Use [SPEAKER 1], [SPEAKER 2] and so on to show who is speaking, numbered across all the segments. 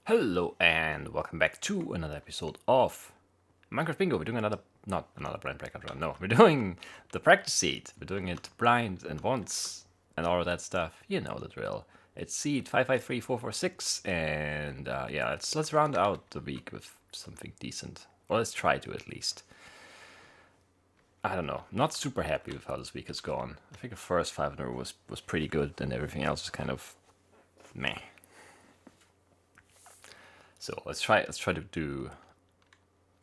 [SPEAKER 1] Hello and welcome back to another episode of Minecraft Bingo. We're doing not another blind blackout run. No, we're doing the practice seed. We're doing it blind and once and all of that stuff. You know the drill. It's seed 553446, and yeah, let's round out the week with something decent. Or let's try to at least. I don't know. Not super happy with how this week has gone. I think the first 500 was pretty good, and everything else is kind of meh. So let's try to do,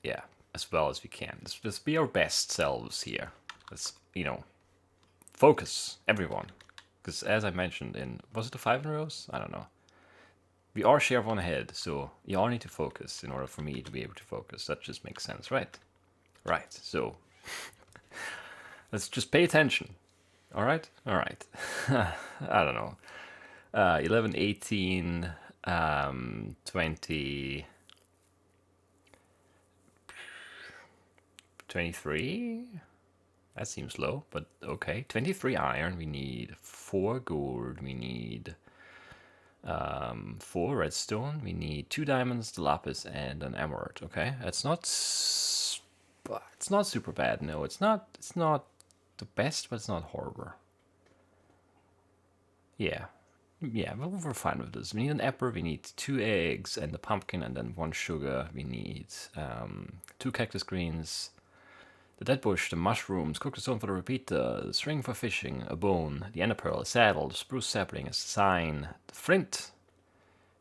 [SPEAKER 1] yeah, as well as we can. Let's be our best selves here. Let's focus everyone, because as I mentioned was it the 5 in rows? I don't know. We are share of one ahead, so you all need to focus in order for me to be able to focus. That just makes sense, right? Right. So let's just pay attention. All right. All right. I don't know. 11, 18, 20, 23? That seems low, but okay. 23 iron, we need 4 gold, we need 4 redstone, we need 2 diamonds, the lapis, and an emerald. Okay, it's not super bad. No, it's not the best, but it's not horrible. Yeah, we're fine with this. We need an apple, we need 2 eggs and a pumpkin, and then 1 sugar. We need 2 cactus greens, the dead bush, the mushrooms, cooked stone for the repeater, the string for fishing, a bone, the ender pearl, a saddle, the spruce sapling, a sign, the flint.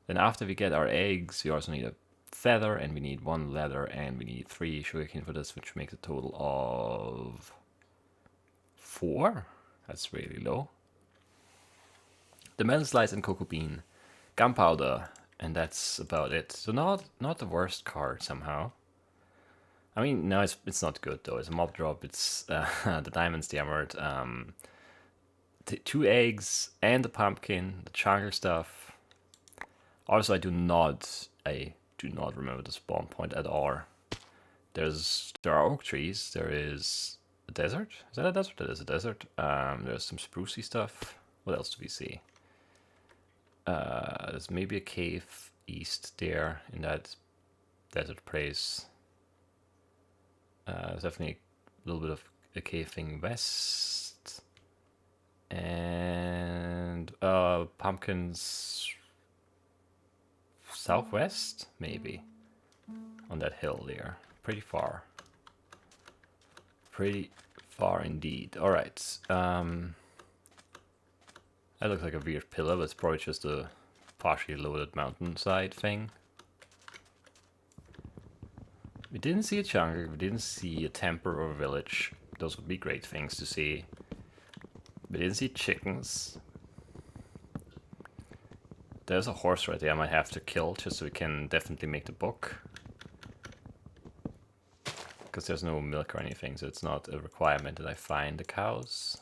[SPEAKER 1] Then after we get our eggs, we also need a feather, and we need 1 leather, and we need 3 sugarcane for this, which makes a total of 4. That's really low. The melon slice and cocoa bean, gunpowder, and that's about it. So not the worst card somehow. I mean, no, it's not good though. It's a mob drop. It's the diamonds, the emerald, 2 eggs, and the pumpkin, the chunker stuff. Also, I do not remember the spawn point at all. There are oak trees. There is a desert. Is that a desert? That is a desert. There's some sprucey stuff. What else do we see? There's maybe a cave east there in that desert place. There's definitely a little bit of a cave thing west. And pumpkins southwest, maybe. On that hill there. Pretty far. Pretty far indeed. Alright. That looks like a weird pillar, but it's probably just a partially loaded mountainside thing. We didn't see a jungle, we didn't see a temple or a village. Those would be great things to see. We didn't see chickens. There's a horse right there I might have to kill just so we can definitely make the book. Because there's no milk or anything, so it's not a requirement that I find the cows.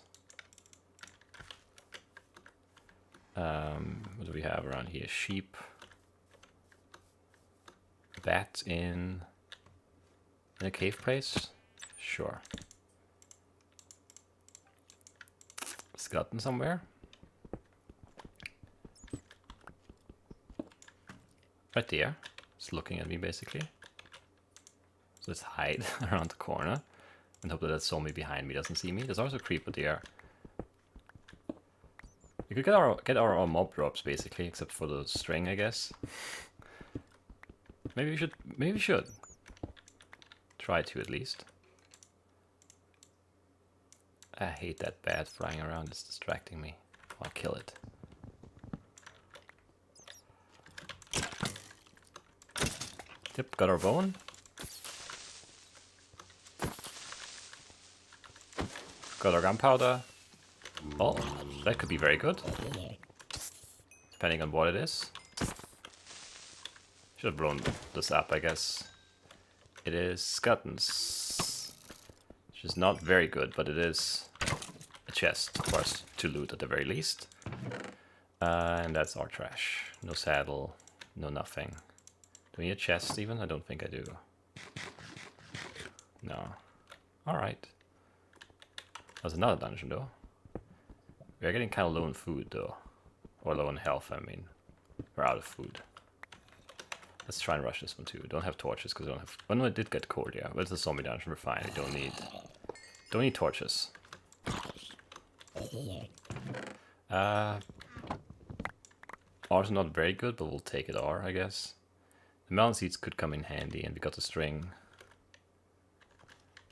[SPEAKER 1] What do we have around here? Sheep. Bat in a cave place? Sure. Skeleton somewhere? Right there. It's looking at me basically. So let's hide around the corner and hope that that zombie behind me doesn't see me. There's also a creeper there. We could get our mob drops basically, except for the string, I guess. Maybe we should. Try to at least. I hate that bat flying around, it's distracting me. I'll kill it. Yep, got our bone. Got our gunpowder. Oh, that could be very good. Depending on what it is. Should have blown this up, I guess. It is skeletons. Which is not very good, but it is a chest, of course, to loot at the very least. And that's our trash. No saddle, no nothing. Do we need a chest even? I don't think I do. No. Alright. That's another dungeon though. We're getting kind of low on food though. Or low on health, I mean. We're out of food. Let's try and rush this one too. Don't have torches because I don't have. Oh no, it did get cold. Yeah, but it's a zombie dungeon. We're fine. We don't need torches. R's not very good, but we'll take it R, I guess. The melon seeds could come in handy, and we got the string.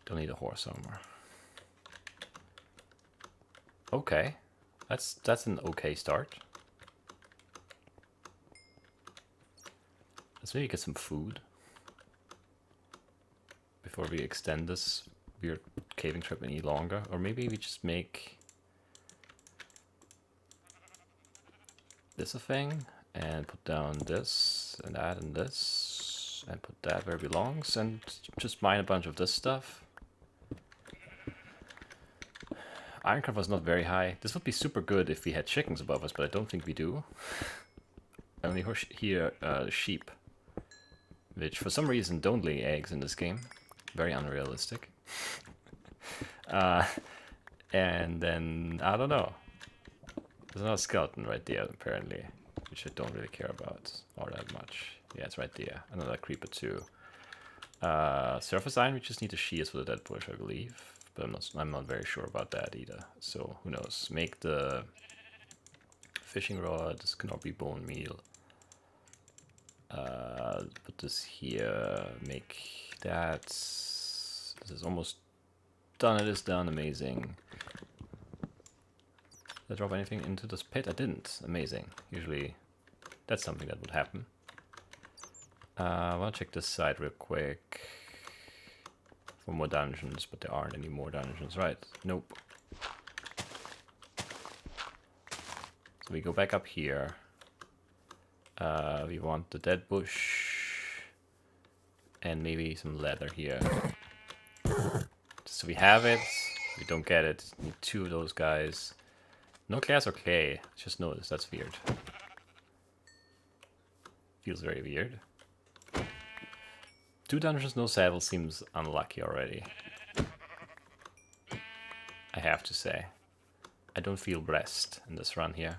[SPEAKER 1] Don't need a horse armor. Okay, that's an okay start. Let's maybe get some food before we extend this weird caving trip any longer, or maybe we just make this a thing and put down this and that and this and put that where it belongs and just mine a bunch of this stuff. Ironcraft was not very high. This would be super good if we had chickens above us, but I don't think we do. I only hear sheep, which for some reason don't lay eggs in this game. Very unrealistic. And then, I don't know. There's another skeleton right there, apparently, which I don't really care about all that much. Yeah, it's right there. Another creeper too. Surface iron, we just need to shears for the dead bush, I believe. But I'm not very sure about that either. So, who knows. Make the fishing rod. This cannot be bone meal. Put this here. Make that. This is almost done. It is done. Amazing. Did I drop anything into this pit? I didn't. Amazing. Usually that's something that would happen. I want to check this side real quick for more dungeons, but there aren't any more dungeons, right? Nope. So we go back up here. We want the dead bush and maybe some leather here. So we have it. We don't get it. Need 2 of those guys. No glass or clay. Just noticed. That's weird. Feels very weird. 2 dungeons, no saddle seems unlucky already. I have to say. I don't feel blessed in this run here.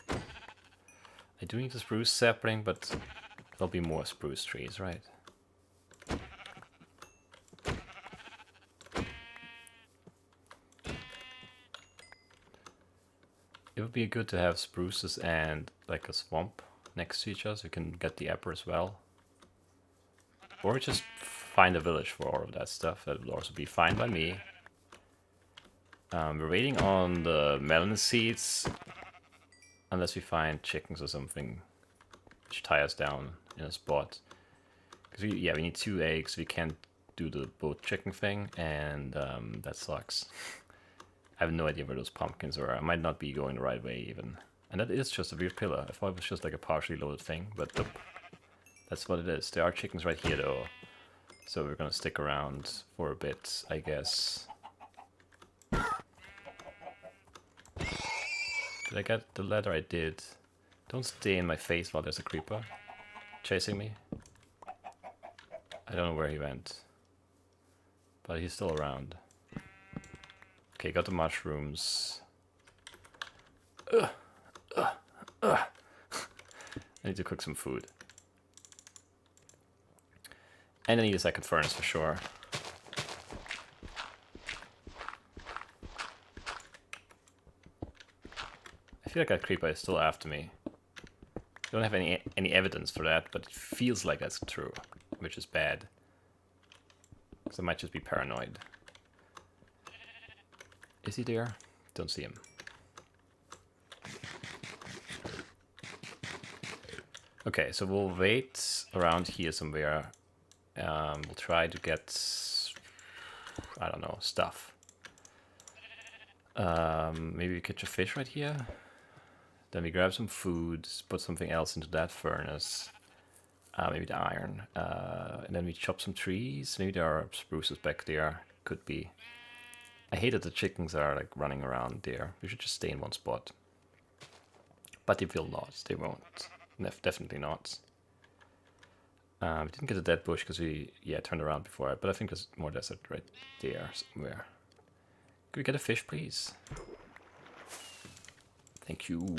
[SPEAKER 1] I do need a spruce sapling, but there'll be more spruce trees, right? It would be good to have spruces and like a swamp next to each other so you can get the apple as well. Or just find a village for all of that stuff. That would also be fine by me. We're waiting on the melon seeds. Unless we find chickens or something which tie us down in a spot. Because we need 2 eggs. We can't do the boat chicken thing. And that sucks. I have no idea where those pumpkins are. I might not be going the right way even. And that is just a weird pillar. I thought it was just like a partially loaded thing. But nope. That's what it is. There are chickens right here though. So we're gonna stick around for a bit, I guess. Did I get the letter? I did. Don't stay in my face while there's a creeper chasing me. I don't know where he went. But he's still around. Okay, got the mushrooms. I need to cook some food. And I need a second furnace for sure. I feel like that creeper is still after me. I don't have any evidence for that, but it feels like that's true, which is bad. Because I might just be paranoid. Is he there? Don't see him. Okay, so we'll wait around here somewhere. We'll try to get, I don't know, stuff. Maybe we catch a fish right here. Then we grab some food, put something else into that furnace. Maybe the iron. And then we chop some trees. Maybe there are spruces back there. Could be. I hate that the chickens are like running around there. We should just stay in one spot. But they will not. They won't. Definitely not. We didn't get a dead bush because we turned around before. But I think there's more desert right there somewhere. Could we get a fish, please? Thank you.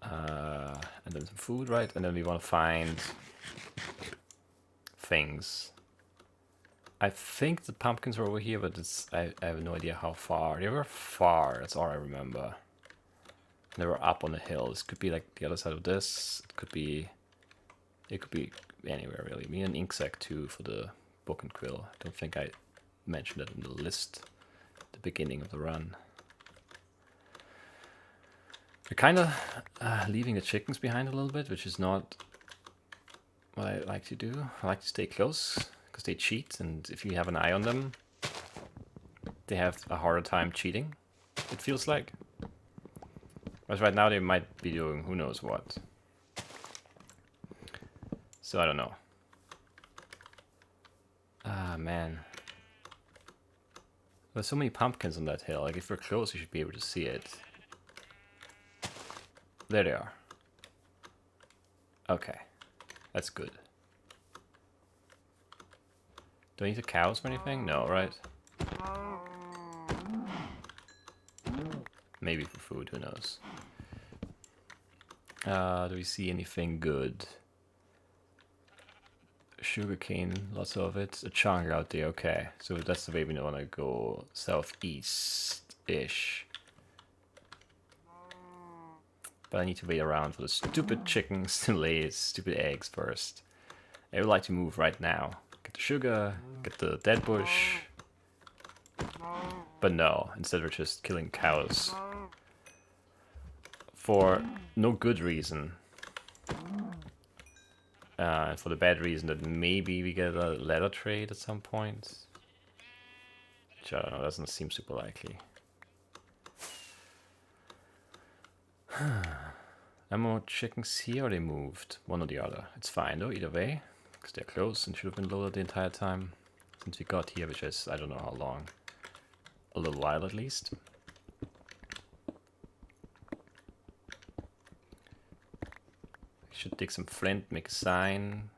[SPEAKER 1] And And then some food, right? And then we want to find things. I think the pumpkins are over here, but I have no idea how far. They were far, that's all I remember. They were up on the hill. This could be like the other side of this. It could be anywhere really. We need an ink sac too for the book and quill. I don't think I mentioned that in the list at the beginning of the run. We're kind of leaving the chickens behind a little bit, which is not what I like to do. I like to stay close because they cheat, and if you have an eye on them, they have a harder time cheating, it feels like. Whereas right now they might be doing who knows what. So I don't know. Ah, man. There's so many pumpkins on that hill. Like, if we're close, you should be able to see it. There they are. Okay. That's good. Do I need the cows or anything? No, right? Maybe for food, who knows. Do we see anything good? Sugarcane, lots of it. A chunk out there, okay. So that's the way we want to go southeast-ish. But I need to wait around for the stupid chickens to lay stupid eggs first. I would like to move right now. Get the sugar, get the dead bush. But no, instead we're just killing cows. For no good reason. And for the bad reason that maybe we get a leather trade at some point. Which I don't know, doesn't seem super likely. Are more chickens here or they moved? One or the other. It's fine though, either way. Because they're close and should have been loaded the entire time. Since we got here, which is, I don't know how long. A little while at least. Should dig some flint, make a sign.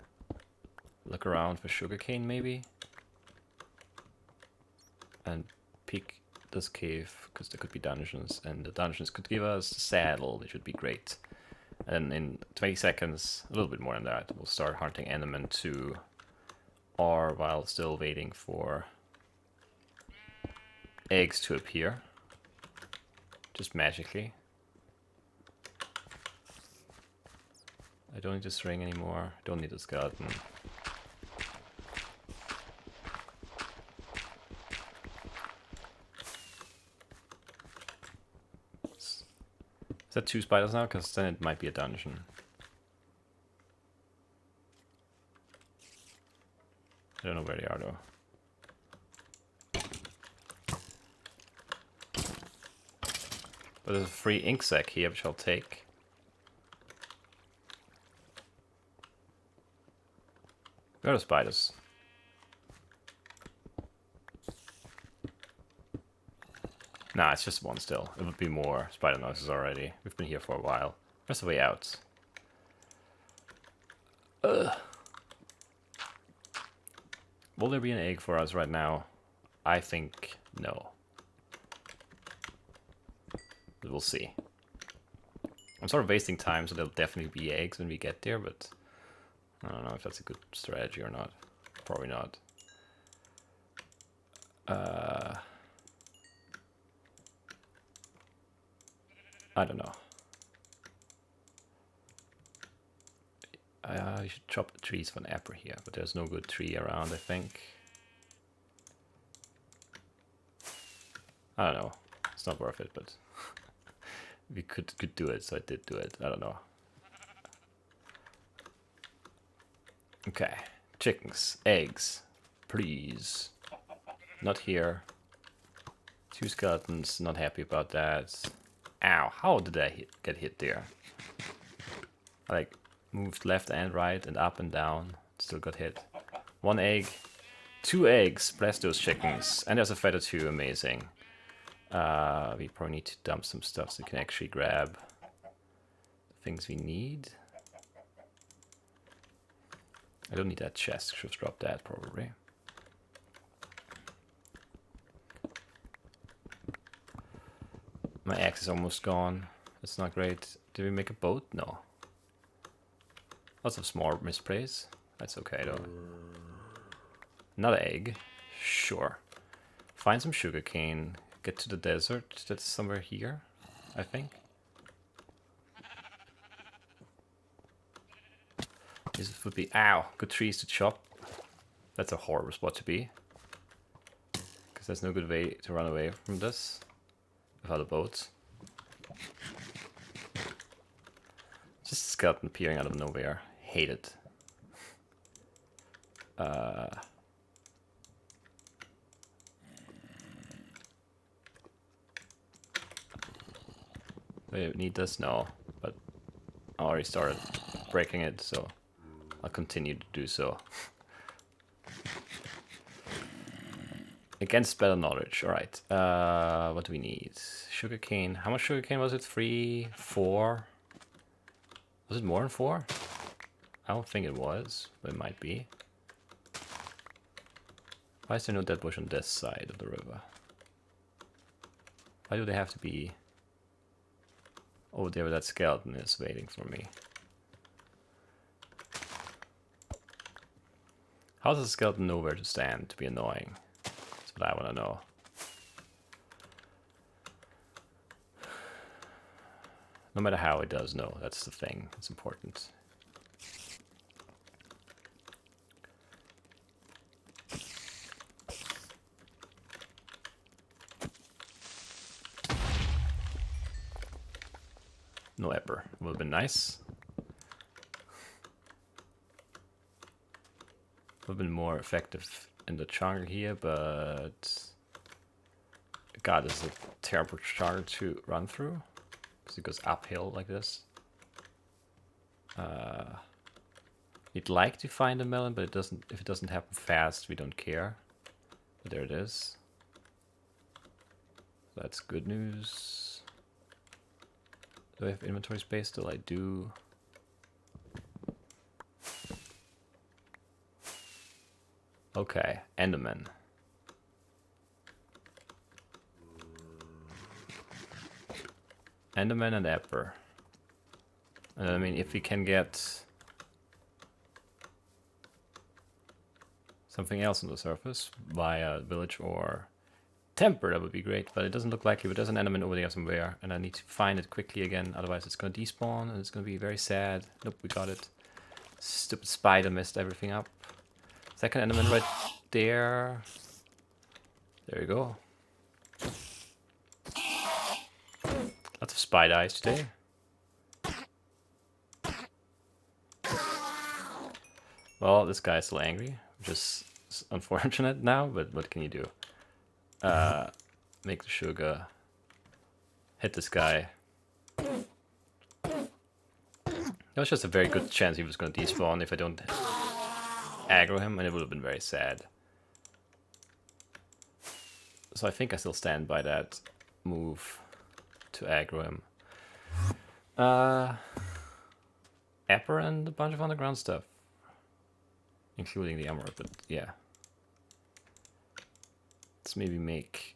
[SPEAKER 1] Look around for sugarcane maybe. And peek this cave, because there could be dungeons. And the dungeons could give us a saddle, which would be great. And in 20 seconds, a little bit more than that, we'll start hunting Enderman 2. Or while still waiting for eggs to appear. Just magically. I don't need this ring anymore. Don't need the skeleton. Is that 2 spiders now? Because then it might be a dungeon. I don't know where they are though. But there's a free ink sac here, which I'll take. Where are the spiders? Nah, it's just one still. It would be more spider noises already. We've been here for a while. Where's the way out? Ugh. Will there be an egg for us right now? I think no. But we'll see. I'm sort of wasting time, so there'll definitely be eggs when we get there, but I don't know if that's a good strategy or not. Probably not. I don't know. We should chop the trees for an apple here, but there's no good tree around, I think. I don't know. It's not worth it, but we could do it, so I did do it. I don't know. Okay. Chickens. Eggs. Please. Not here. 2 skeletons. Not happy about that. Ow. How did I get hit there? I like moved left and right and up and down. Still got hit. 1 egg. 2 eggs. Bless those chickens. And there's a feather too. Amazing. We probably need to dump some stuff so we can actually grab the things we need. I don't need that chest. Should have dropped that probably. My axe is almost gone. That's not great. Did we make a boat? No. Lots of small misplays. That's okay though. Another egg. Sure. Find some sugarcane. Get to the desert. That's somewhere here, I think. This would be, ow, good trees to chop. That's a horrible spot to be. Because there's no good way to run away from this without a boat. Just a skeleton appearing out of nowhere. Hate it. Do I need this? No, but I already started breaking it, so I'll continue to do so. Against better knowledge. Alright. What do we need? Sugarcane. How much sugarcane was it? 3? 4? Was it more than 4? I don't think it was, but it might be. Why is there no dead bush on this side of the river? Why do they have to be over there where that skeleton is waiting for me? How does a skeleton know where to stand to be annoying? That's what I want to know. No matter how it does know, that's the thing. It's important. No epper. Would have been nice. Would have been more effective in the jungle here, but God, this is a terrible jungle to run through because it goes uphill like this. You'd like to find a melon, but it doesn't. If it doesn't happen fast, we don't care. But there it is. That's good news. Do I have inventory space? Still, I do. Okay, Enderman. Enderman and Epper. And I mean, if we can get something else on the surface via village or temper, that would be great. But it doesn't look likely. But there's an Enderman over there somewhere, and I need to find it quickly again. Otherwise, it's going to despawn, and it's going to be very sad. Nope, we got it. Stupid spider messed everything up. Second Enderman right there. There you go. Lots of spider eyes today. Well, this guy's still angry, which is unfortunate now, but what can you do? Make the sugar. Hit this guy. That was just a very good chance he was going to despawn if I don't aggro him, and it would have been very sad. So I think I still stand by that move to aggro him. Epper and a bunch of underground stuff. Including the emerald, but yeah. Let's maybe make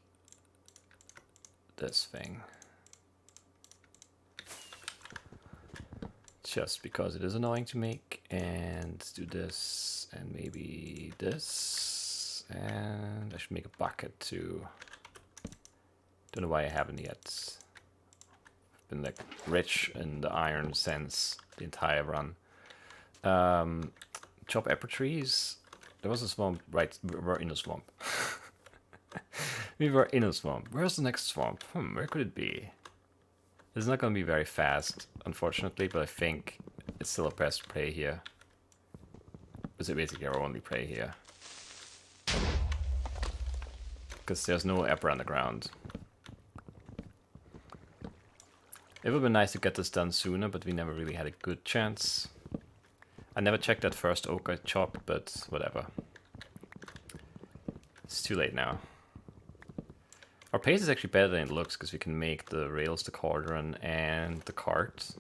[SPEAKER 1] this thing. Just because it is annoying to make. And do this, and maybe this. And I should make a bucket too. Don't know why I haven't yet. I've been like rich in the iron sense the entire run. Chop apple trees. There was a swamp, right? We were in a swamp. We were in a swamp. Where's the next swamp? Where could it be? It's not going to be very fast, unfortunately, but I think it's still a best play here. It's basically our only play here. Because there's no apple on the ground. It would have been nice to get this done sooner, but we never really had a good chance. I never checked that first oak I chopped, but whatever. It's too late now. Our pace is actually better than it looks, because we can make the rails, the cauldron, and the cart.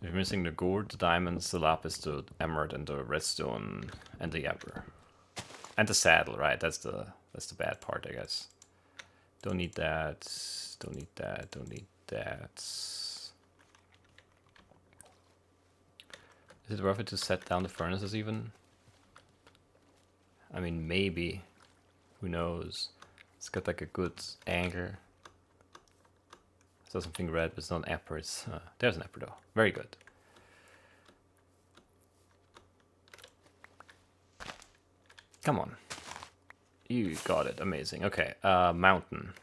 [SPEAKER 1] We're missing the gold, the diamonds, the lapis, the emerald, and the redstone, and the amber. And the saddle, right? That's the bad part, I guess. Don't need that. Don't need that. Don't need that. Is it worth it to set down the furnaces even? I mean, maybe. Who knows? It's got like a good angle. I saw something red, but it's not an apple. It's, there's an apple though. Very good. Come on. You got it. Amazing. Okay. Mountain.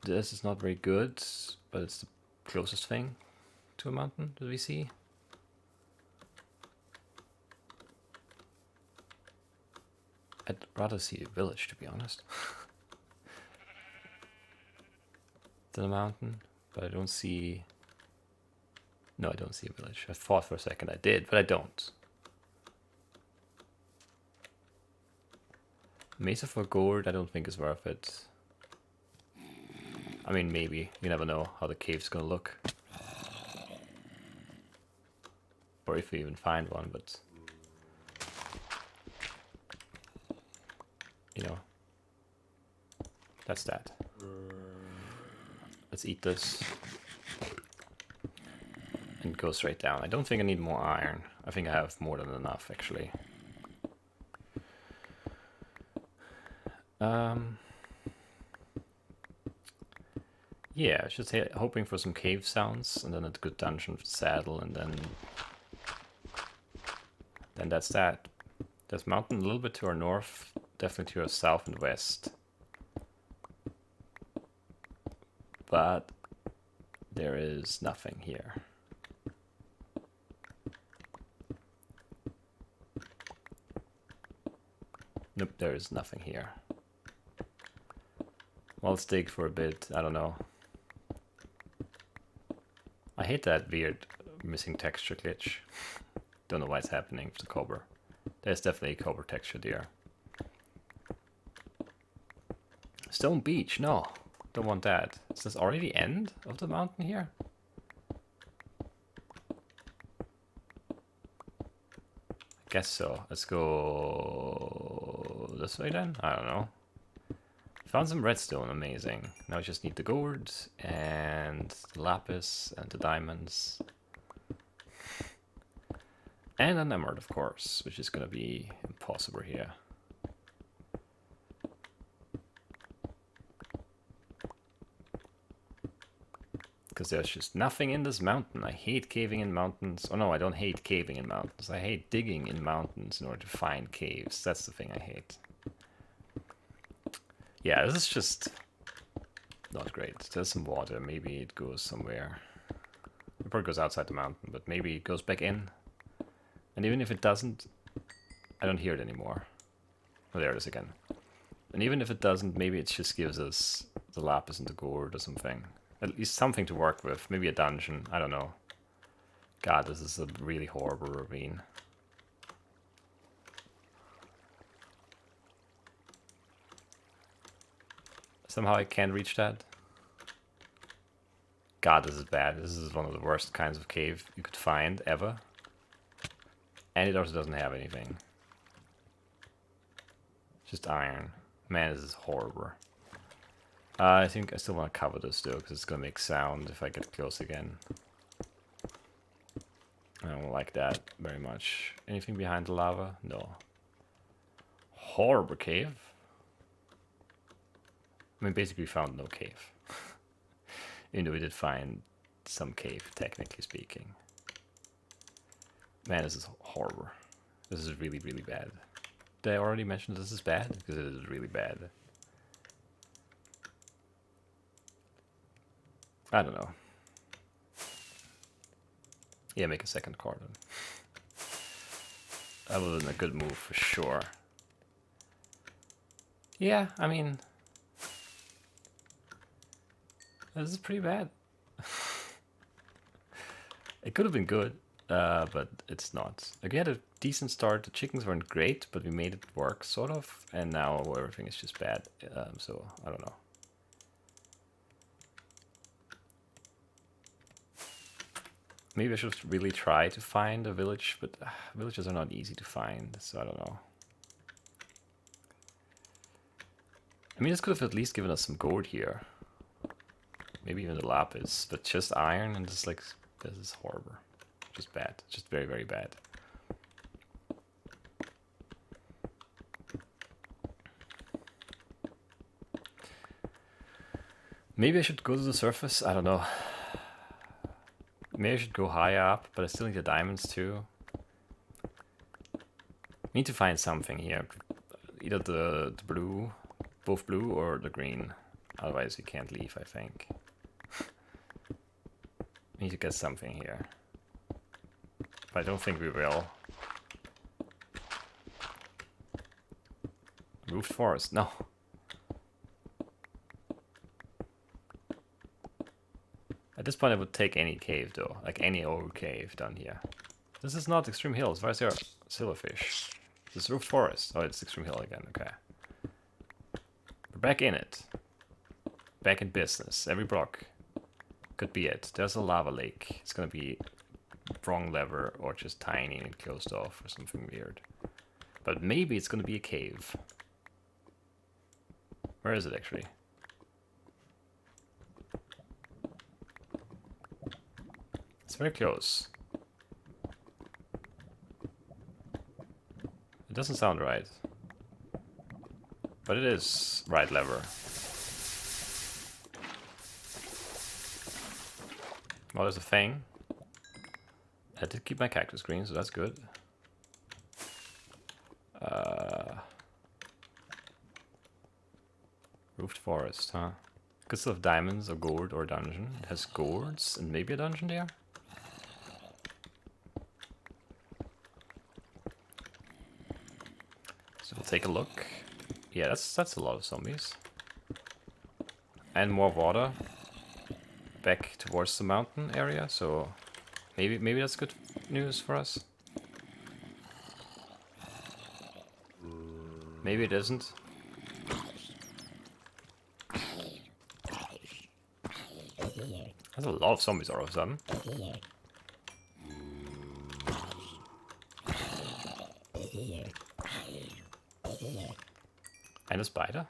[SPEAKER 1] This is not very good, but it's the closest thing to a mountain that we see. I'd rather see a village, to be honest, than a mountain. But I don't see... No, I don't see a village. I thought for a second I did, but I don't. Mesa for gold, I don't think is worth it. I mean, maybe. You never know how the cave's gonna look. Or if we even find one, but... You know. That's that. Let's eat this. And go straight down. I don't think I need more iron. I think I have more than enough, actually. Yeah, I should say hoping for some cave sounds, and then a good dungeon for saddle, and then that's that. There's mountain a little bit to our north, definitely to our south and west. But there is nothing here. Nope, there is nothing here. Well, let's dig for a bit, I don't know. I hate that weird missing texture glitch. Don't know why it's happening with the cobber. There's definitely a cobber texture there. Stone beach, no. Don't want that. Is this already the end of the mountain here? I guess so. Let's go this way then? I don't know. Found some redstone, amazing. Now I just need the gold and the lapis and the diamonds. And an emerald, of course, which is gonna be impossible here. Because there's just nothing in this mountain. I hate caving in mountains. Oh no, I don't hate caving in mountains. I hate digging in mountains in order to find caves. That's the thing I hate. Yeah, this is just not great. There's some water. Maybe it goes somewhere. It probably goes outside the mountain, but maybe it goes back in. And even if it doesn't, I don't hear it anymore. Oh, there it is again. And even if it doesn't, maybe it just gives us the lapis and the gold or something. At least something to work with. Maybe a dungeon. I don't know. God, this is a really horrible ravine. Somehow I can't reach that. God, this is bad. This is one of the worst kinds of cave you could find ever. And it also doesn't have anything. Just iron. Man, this is horrible. I think I still want to cover this though, because it's going to make sound if I get close again. I don't like that very much. Anything behind the lava? No. Horrible cave. I mean, basically we found no cave. Even though we did find some cave, technically speaking. Man, this is horrible. This is really, really bad. Did I already mention this is bad? Because it is really bad. I don't know. Yeah, make a second cordon. That would have been a good move for sure. Yeah, I mean... This is pretty bad. It could have been good, but it's not. Like, we had a decent start. The chickens weren't great, but we made it work, sort of. And now everything is just bad. So, I don't know. Maybe I should really try to find a village, but villages are not easy to find, so I don't know. I mean, this could have at least given us some gold here. Maybe even the lapis, but just iron and just like, this is horrible. Just bad. Just very, very bad. Maybe I should go to the surface? I don't know. Maybe I should go higher up, but I still need the diamonds too. Need to find something here. Either the blue, both blue or the green. Otherwise we can't leave, I think. Need to get something here. But I don't think we will. Roofed forest, no. At this point I would take any cave though, like any old cave down here. This is not Extreme Hills, why is there silverfish? This is roofed forest. Oh, it's Extreme Hill again, okay. We're back in it. Back in business. Every block could be it. There's a lava lake. It's gonna be wrong lever or just tiny and closed off or something weird. But maybe it's gonna be a cave. Where is it actually? It's very close. It doesn't sound right. But it is right lever. Well, there's a fang. I did keep my cactus green, so that's good. Roofed forest, huh? Could still have diamonds or gold or dungeon. It has gourds and maybe a dungeon there. So we'll take a look. Yeah, that's a lot of zombies. And more water back towards the mountain area, so maybe that's good news for us. Maybe it isn't. There's a lot of zombies all of a sudden. And a spider.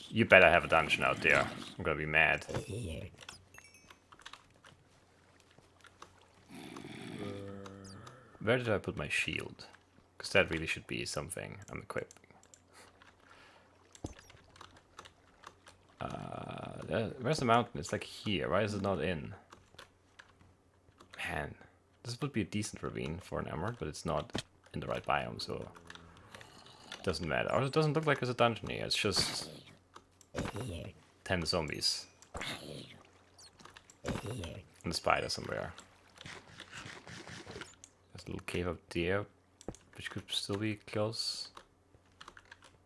[SPEAKER 1] You better have a dungeon out there. I'm gonna be mad. Where did I put my shield? Because that really should be something I'm equipping. Where's the mountain? It's like here. Why is it not in? Man, this would be a decent ravine for an emerald, but it's not in the right biome, so it doesn't matter. Or it doesn't look like there's a dungeon here. It's just 10 zombies. And a spider somewhere. There's a little cave up there, which could still be close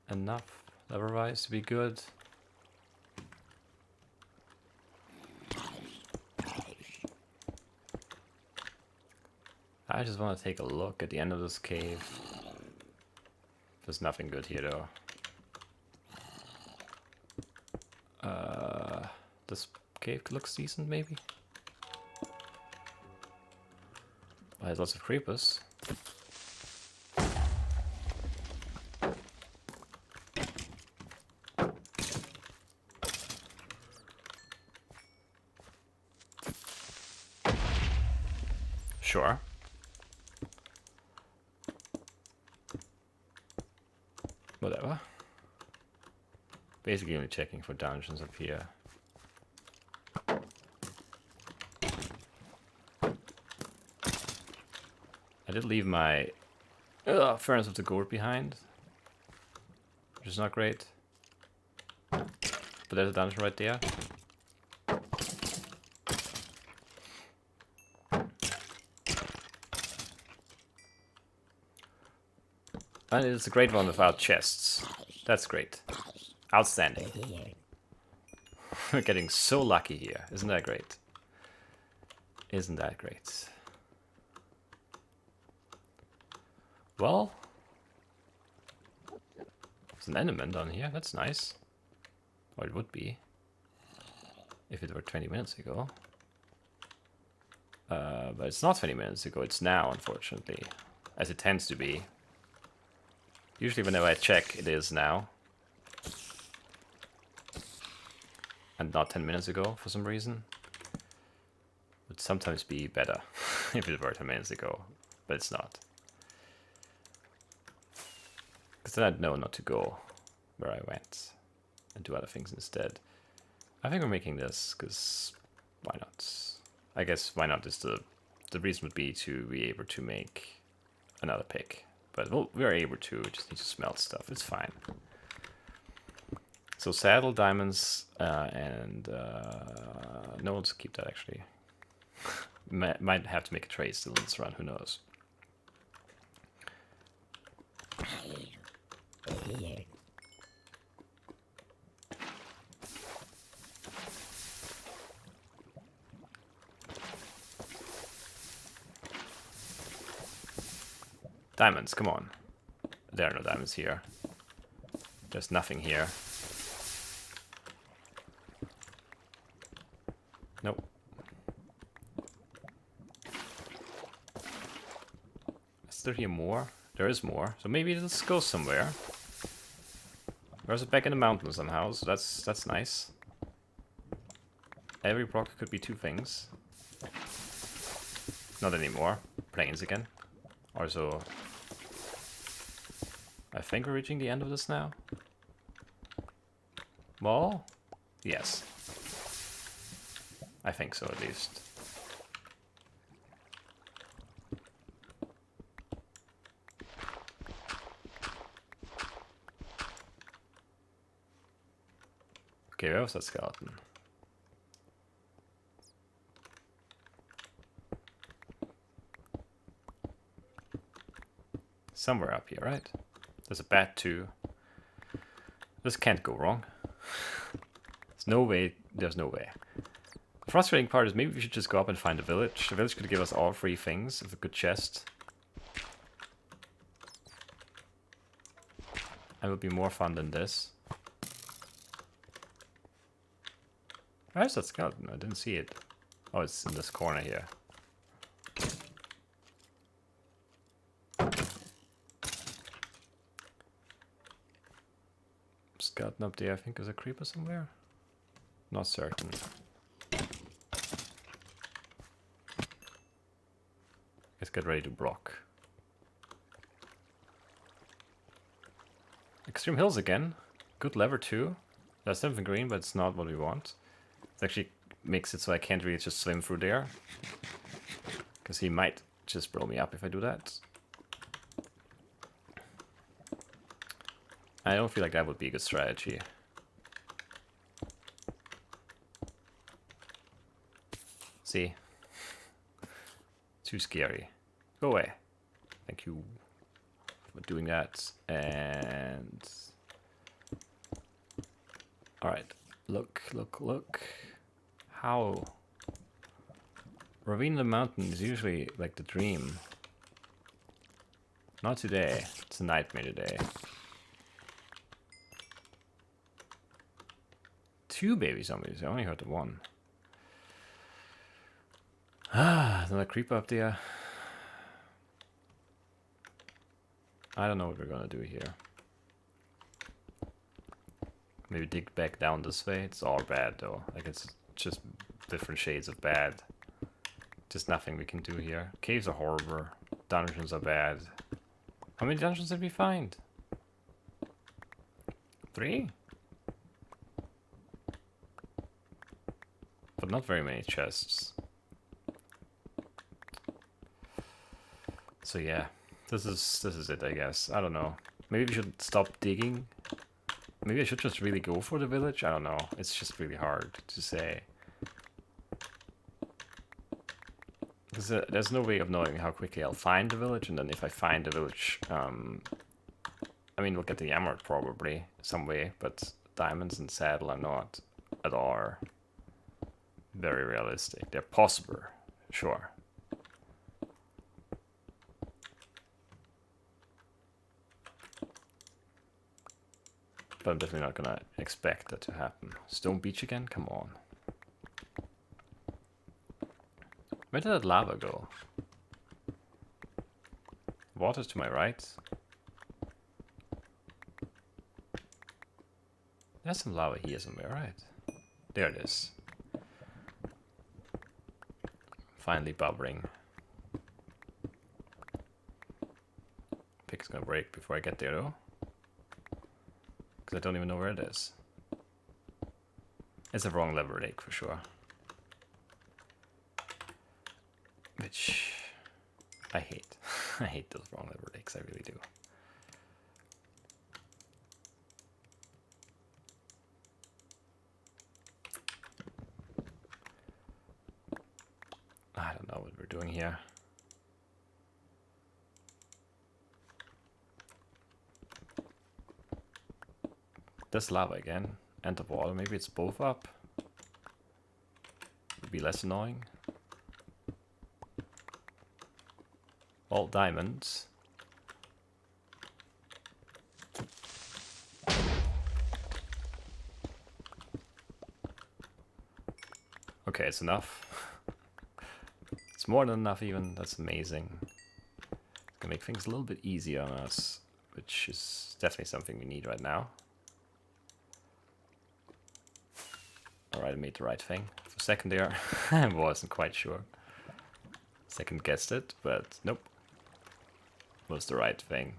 [SPEAKER 1] enough level-wise to be good. I just want to take a look at the end of this cave. There's nothing good here though. This cave looks decent maybe. Well, it has lots of creepers. Sure. Whatever. Basically only checking for dungeons up here. I did leave my furnace of the gourd behind, which is not great. But there's a dungeon right there. And it's a great one without chests. That's great. Outstanding. We're getting so lucky here. Isn't that great? Isn't that great? Well, there's an enderman down here. That's nice. Or it would be. If it were 20 minutes ago. But it's not 20 minutes ago. It's now, unfortunately. As it tends to be. Usually whenever I check, it is now. and not 10 minutes ago for some reason. Would sometimes be better if it were 10 minutes ago, but it's not. Because then I'd know not to go where I went and do other things instead. I think we're making this because why not? I guess why not is the reason would be to be able to make another pick. But we're able to, we just need to smelt stuff, it's fine. So saddle, diamonds, and no, let's keep that actually. Might have to make a trade still in this run, who knows. Diamonds, come on. There are no diamonds here. There's nothing here. Nope. Is there here more? There is more. So maybe let's go somewhere. There's it back in the mountain somehow, so that's nice. Every block could be two things. Not anymore. Plains again. Also, I think we're reaching the end of this now. Well, yes. I think so, at least. Okay, where was that skeleton? Somewhere up here, right? There's a bat too. This can't go wrong. There's no way. There's no way. The frustrating part is maybe we should just go up and find a village. The village could give us all three things with a good chest. And it would be more fun than this. Where's that skeleton? I didn't see it. Oh, it's in this corner here. Skeleton up there, I think there's a creeper somewhere. Not certain. Let's get ready to block. Extreme hills again. Good lever too. There's something green, but it's not what we want. It actually makes it so I can't really just swim through there. Because he might just blow me up if I do that. I don't feel like that would be a good strategy. See? Too scary. Go away. Thank you for doing that. And... Alright. Look, look, look. How? Ravine in the mountain is usually like the dream. Not today. It's a nightmare today. 2 baby zombies. I only heard the 1. Ah, another creeper up there. I don't know what we're gonna do here. Maybe dig back down this way. It's all bad though. Like it's just different shades of bad. Just nothing we can do here. Caves are horrible. Dungeons are bad. How many dungeons did we find? 3? But not very many chests. So yeah, this is it, I guess. I don't know. Maybe we should stop digging. Maybe I should just really go for the village. I don't know. It's just really hard to say. Because there's no way of knowing how quickly I'll find the village, and then if I find the village, I mean, we'll get the emerald probably some way, but diamonds and saddle are not at all very realistic. They're possible, sure. But I'm definitely not gonna expect that to happen. Stone beach again? Come on. Where did that lava go? Water's to my right. There's some lava here somewhere, right? there it is. Finally bubbling. Pick is gonna break before I get there though. Because I don't even know where it is. It's a wrong lever rake for sure. Which I hate. I hate those wrong lever rakes, I really do. I don't know what we're doing here. There's lava again. And the water. Maybe it's both up. Would be less annoying. All diamonds. Okay, it's enough. It's more than enough even. That's amazing. It's gonna make things a little bit easier on us, which is definitely something we need right now. Alright, I made the right thing. For a second there, I wasn't quite sure. Second guessed it, but nope. Was the right thing.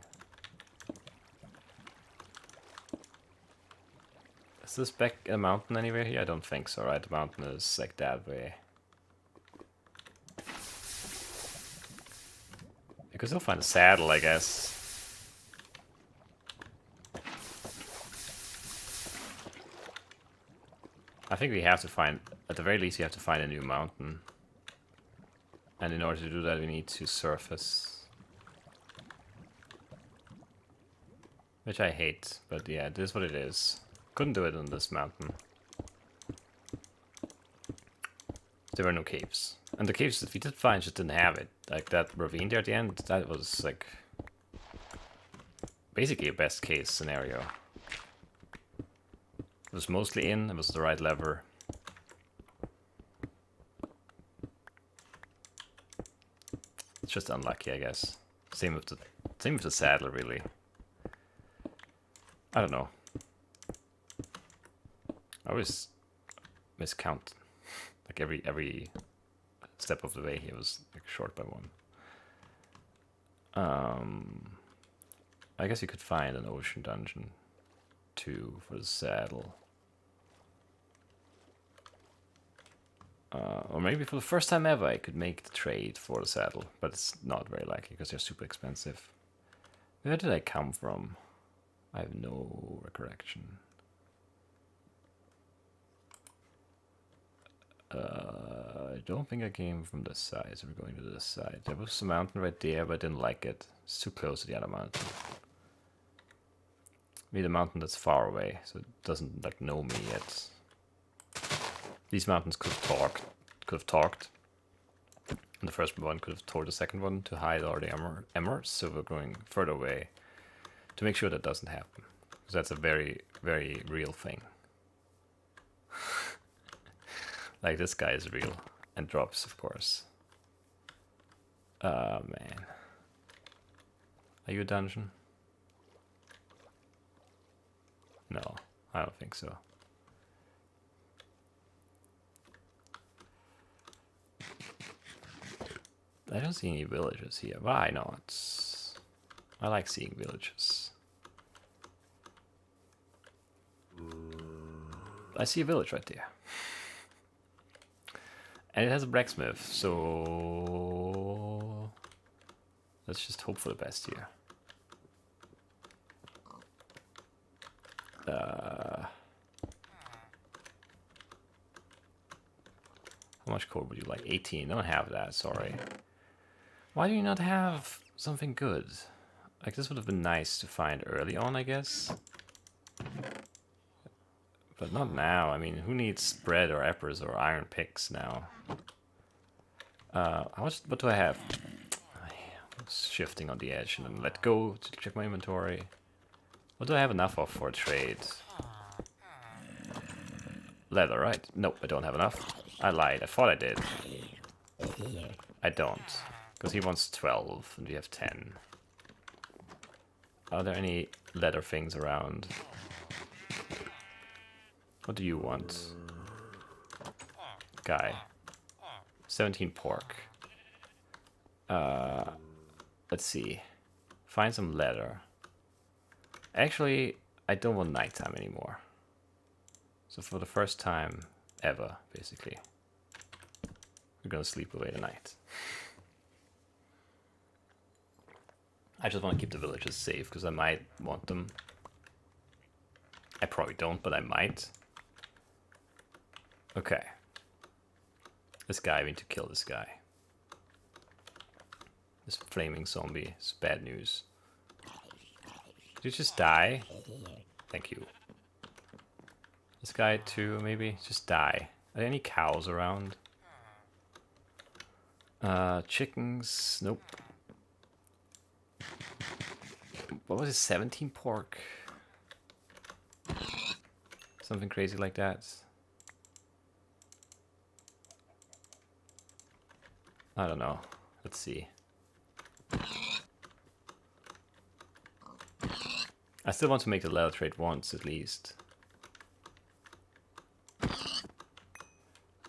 [SPEAKER 1] Is this back in a mountain anywhere here? I don't think so, right? The mountain is like that way. You could still find a saddle, I guess. I think we have to find, at the very least, we have to find a new mountain. And in order to do that, we need to surface. Which I hate, but yeah, it is what it is. Couldn't do it on this mountain. There were no caves. And the caves that we did find just didn't have it. Like that ravine there at the end, that was like basically a best case scenario. It was mostly in, it was the right lever. It's just unlucky, I guess. Same with the saddle, really. I don't know. I always miscount. Like every step of the way here was like short by one. I guess you could find an ocean dungeon too for the saddle. Or maybe for the first time ever I could make the trade for the saddle, but it's not very likely because they're super expensive. Where did I come from? I have no recollection. I don't think I came from this side, so we're going to this side. There was a mountain right there, but I didn't like it. It's too close to the other mountain. Maybe the mountain that's far away, so it doesn't like know me yet. These mountains could have talked. And the first one could have told the second one to hide all the emeralds, so we're going further away to make sure that doesn't happen. Because that's a very, very real thing. Like this guy is real. And drops, of course. Man. Are you a dungeon? No, I don't think so. I don't see any villages here. Why not? I like seeing villages. I see a village right there. And it has a blacksmith, so let's just hope for the best here. How much coal would you like? 18. Don't have that, sorry. Why do you not have something good? Like, this would have been nice to find early on, I guess. But not now. I mean, who needs bread or apples or iron picks now? What do I have? Shifting on the edge and then let go to check my inventory. What do I have enough of for a trade? Leather, right? Nope, I don't have enough. I lied. I thought I did. I don't. Because he wants 12 and we have 10. Are there any leather things around? What do you want? guy. 17 pork. Let's see. Find some leather. Actually, I don't want nighttime anymore. So for the first time ever, basically, we're gonna sleep away the night. I just want to keep the villagers safe, because I might want them. I probably don't, but I might. Okay. This guy, we need to kill this guy. This flaming zombie is bad news. Did you just die? Thank you. This guy too, maybe? Just die. Are there any cows around? Chickens? Nope. What was it? 17 pork? Something crazy like that. I don't know. Let's see. I still want to make the leather trade once at least.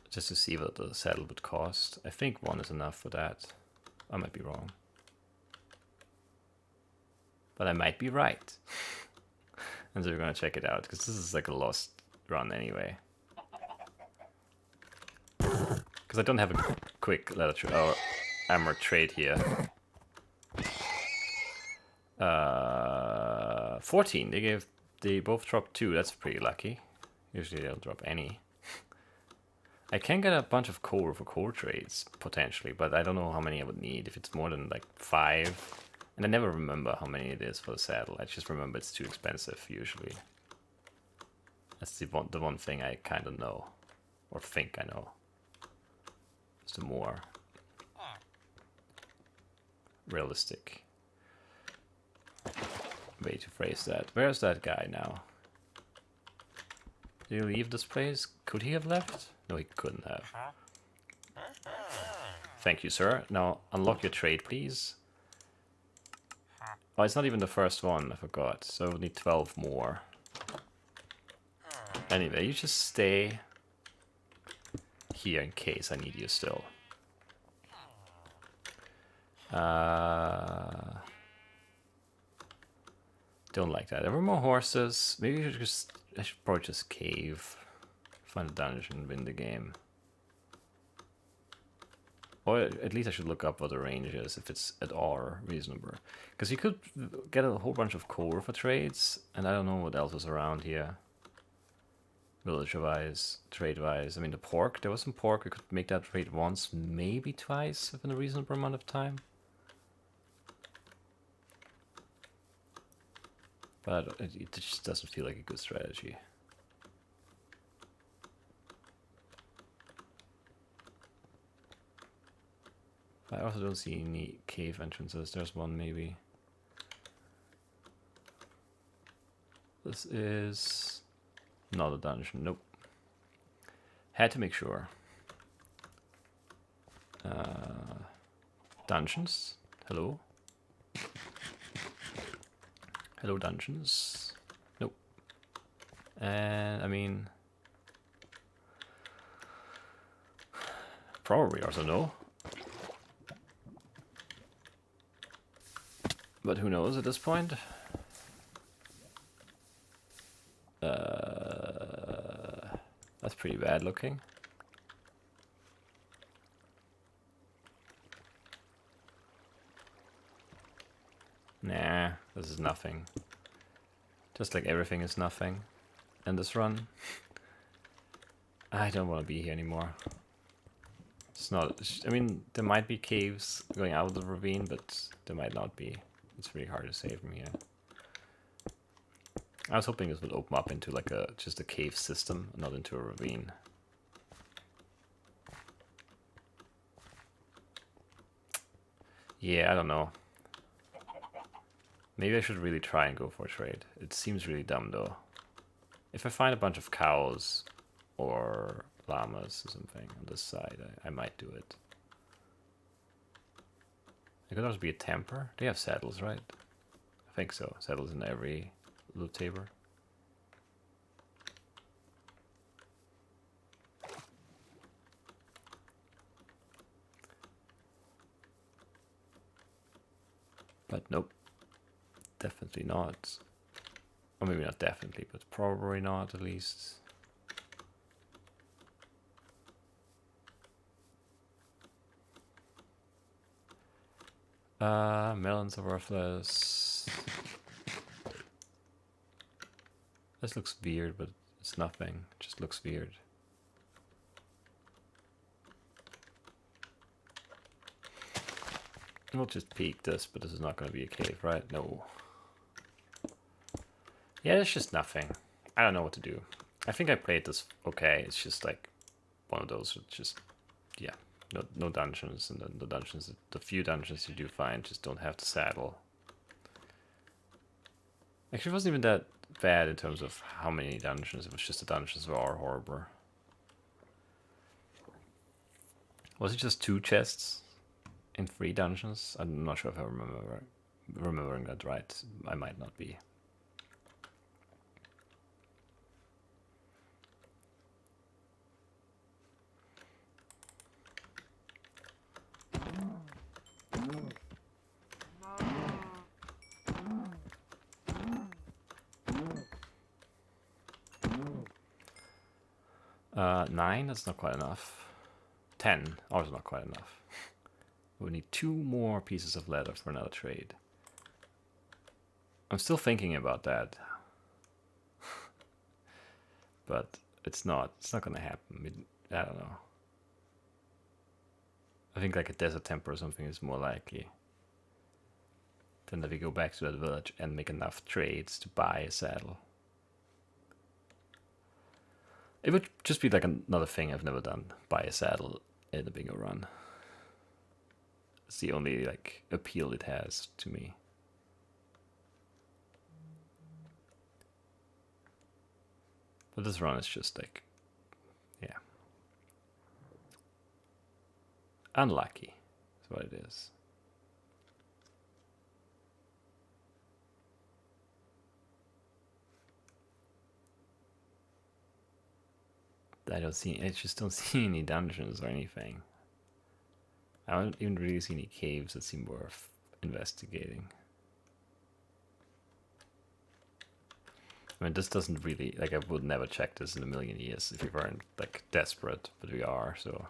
[SPEAKER 1] Just to see what the saddle would cost. I think 1 is enough for that. I might be wrong. But I might be right. And so we're gonna check it out, because this is like a lost run anyway. Because I don't have a quick leather trade or armor trade here. 14. They both dropped 2. That's pretty lucky. Usually they don't drop any. I can get a bunch of coal for coal trades potentially, but I don't know how many I would need. If it's more than like 5. And I never remember how many it is for the saddle. I just remember it's too expensive, usually. That's the one thing I kind of know. Or think I know. It's the more realistic way to phrase that. Where's that guy now? Did he leave this place? Could he have left? No, he couldn't have. Thank you, sir. Now, unlock your trade, please. Oh, it's not even the first one, I forgot. So I would need 12 more. Anyway, you just stay here in case I need you still. Don't like that. There were more horses. Maybe I should probably just cave. Find a dungeon, win the game. Or at least I should look up what the range is, if it's at all reasonable. Because you could get a whole bunch of coal for trades, and I don't know what else is around here. Village-wise, trade-wise. I mean, the pork, there was some pork. We could make that trade once, maybe twice, within a reasonable amount of time. But it just doesn't feel like a good strategy. I also don't see any cave entrances. There's one maybe. This is not a dungeon. Nope. Had to make sure. Dungeons. Hello. Hello, dungeons. Nope. And I mean, probably also no. But who knows at this point? That's pretty bad looking. Nah, this is nothing. Just like everything is nothing in this run. I don't want to be here anymore. It's not... I mean, there might be caves going out of the ravine, but there might not be. It's really hard to say from here. I was hoping this would open up into like just a cave system, not into a ravine. Yeah, I don't know. Maybe I should really try and go for a trade. It seems really dumb though. If I find a bunch of cows or llamas or something on this side, I might do it. It could also be a temper. They have saddles, right? I think so. Saddles in every loot table. But nope, definitely not. Or maybe not definitely, but probably not at least. Melons are worthless. This looks weird, but it's nothing. It just looks weird. We'll just peek this, but this is not going to be a cave, right? No. Yeah, it's just nothing. I don't know what to do. I think I played this okay. It's just like one of those with just, yeah, no dungeons. And then the dungeons, the few dungeons you do find just don't have the saddle. Actually, it wasn't even that bad in terms of how many dungeons. It was just the dungeons were horrible. Was it just 2 chests in 3 dungeons? I'm not sure if I remembering that right. I might not be. Nine, that's not quite enough. 10, also not quite enough. We need 2 more pieces of leather for another trade. I'm still thinking about that. But it's not gonna happen. I don't know. I think like a desert temple or something is more likely than that we go back to that village and make enough trades to buy a saddle. It would just be like another thing I've never done, buy a saddle in a bingo run. It's the only like appeal it has to me. But this run is just like, yeah, unlucky is what it is. I just don't see any dungeons or anything. I don't even really see any caves that seem worth investigating. I mean, this doesn't really, like, I would never check this in a million years if we weren't, like, desperate, but we are, so.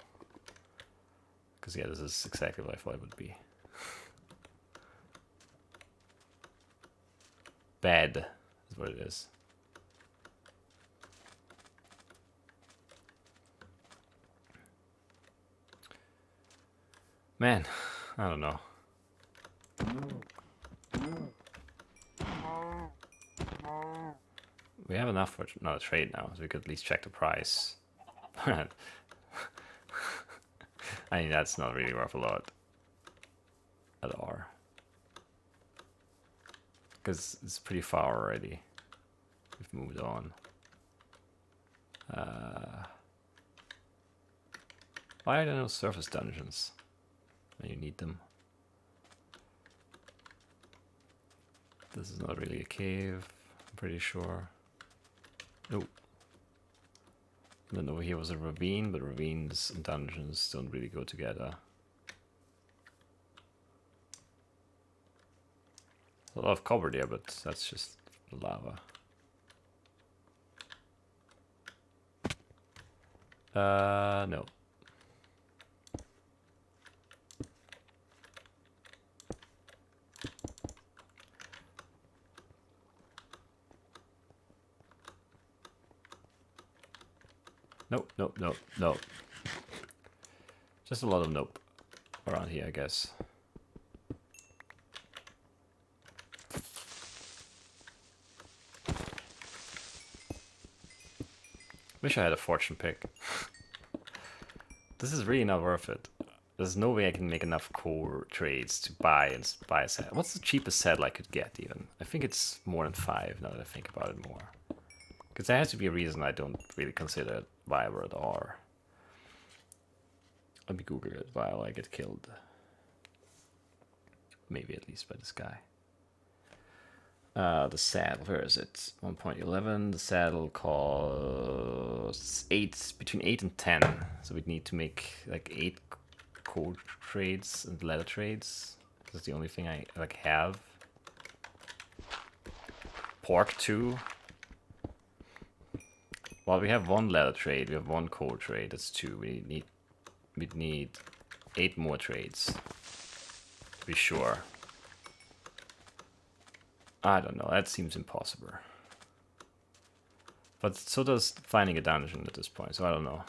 [SPEAKER 1] Because, yeah, this is exactly what I thought it would be. Bad is what it is. Man, I don't know. We have enough for another trade now, so we could at least check the price. I mean, that's not really worth a lot at all. Because it's pretty far already. We've moved on. Why are there no surface dungeons when you need them? This is not really a cave, I'm pretty sure. Nope. And then over here was a ravine, but ravines and dungeons don't really go together. A lot of copper there, but that's just lava. No. Nope, nope, nope, nope. Just a lot of nope around here, I guess. Wish I had a fortune pick. This is really not worth it. There's no way I can make enough core trades to buy a set. What's the cheapest saddle I could get even? I think it's more than 5 now that I think about it more. Because there has to be a reason I don't really consider it viable at all. Let me Google it while I get killed. Maybe at least by this guy. The saddle, where is it? 1.11. The saddle costs between 8 and 10. So we'd need to make like 8 core trades and leather trades. That's the only thing I like have. Pork 2. Well, we have 1 leather trade, we have 1 coal trade, that's 2. We need 8 more trades. To be sure. I don't know, that seems impossible. But so does finding a dungeon at this point, so I don't know.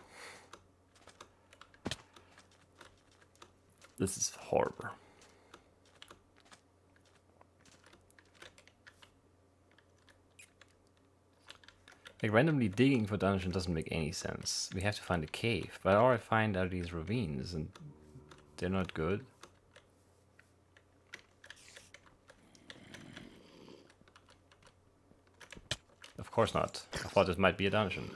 [SPEAKER 1] This is horrible. Like, randomly digging for dungeon doesn't make any sense. We have to find a cave, but all I find are these ravines, and they're not good. Of course not. I thought this might be a dungeon.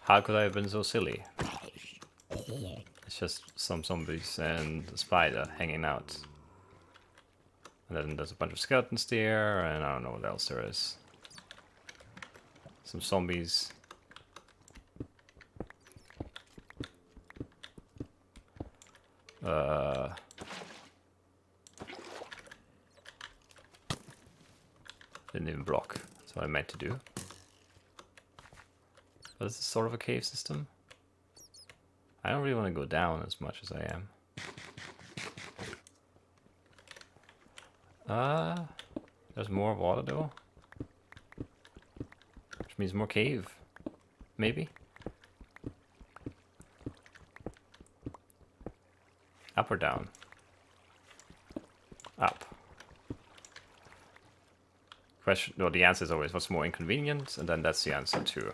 [SPEAKER 1] How could I have been so silly? It's just some zombies and a spider hanging out. And then there's a bunch of skeletons there, and I don't know what else there is. Some zombies. Didn't even block. That's what I meant to do. But this is sort of a cave system. I don't really want to go down as much as I am. There's more water though. Which means more cave. Maybe? Up or down? Up. Question, well, the answer is always what's more inconvenient, and then that's the answer to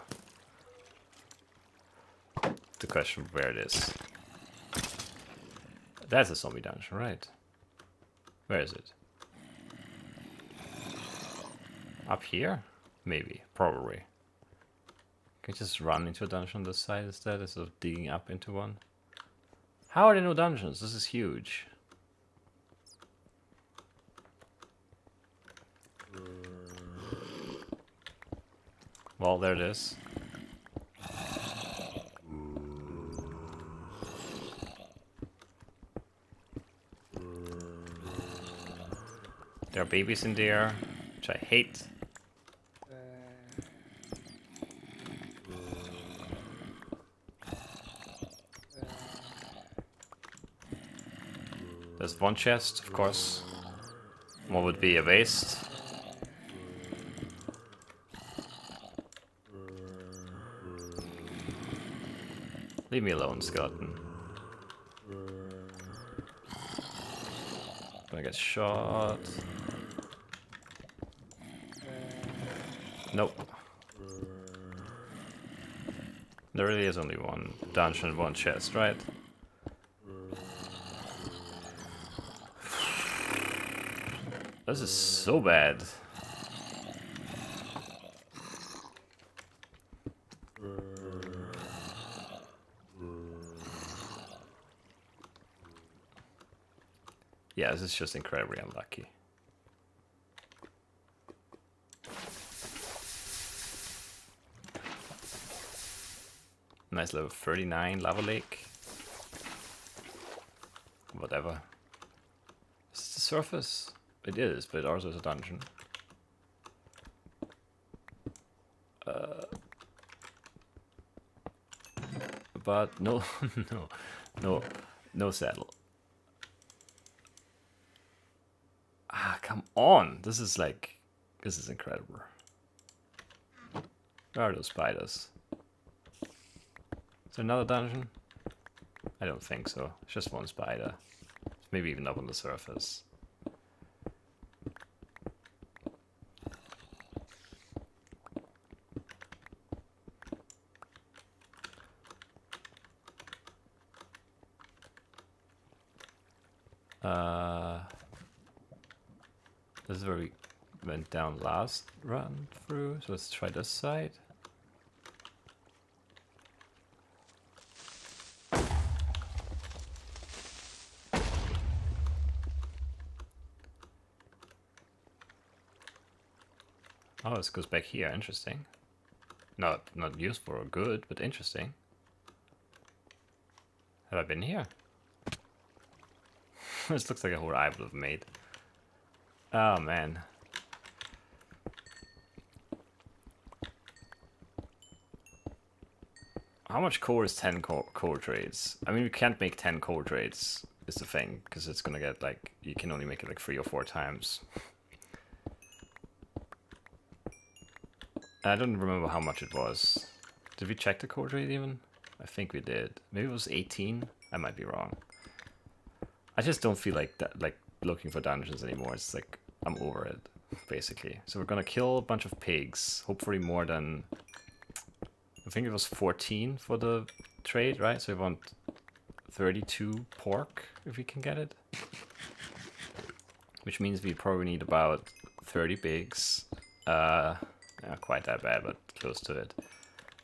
[SPEAKER 1] the question where it is. That's a zombie dungeon, right? Where is it? Up here? Maybe. Probably. Can you just run into a dungeon on this side instead of digging up into one? How are there no dungeons? This is huge. Well, there it is. There are babies in there, which I hate. There's 1 chest, of course. What would be a waste? Leave me alone, skeleton. Gonna get shot. Nope. There really is only 1 dungeon and 1 chest, right? This is so bad. Yeah, this is just incredibly unlucky. Nice level 39 lava lake. Whatever. Is this the surface? It is, but it also is a dungeon. But no, no saddle. Ah, come on! This is incredible. Where are those spiders? Is there another dungeon? I don't think so. It's just 1 spider. Maybe even up on the surface. This is where we went down last run through, so let's try this side. Oh, this goes back here. Interesting. Not useful or good, but interesting. Have I been here? This looks like a hole I would have made. Oh man. How much core is 10 core trades? I mean, we can't make 10 core trades, is the thing, because it's gonna get like, you can only make it like 3 or 4 times. I don't remember how much it was. Did we check the core trade even? I think we did. Maybe it was 18? I might be wrong. I just don't feel like that, like looking for dungeons anymore. It's like, I'm over it, basically. So we're gonna kill a bunch of pigs, hopefully more than... I think it was 14 for the trade, right? So we want 32 pork, if we can get it. Which means we probably need about 30 pigs. Not quite that bad, but close to it.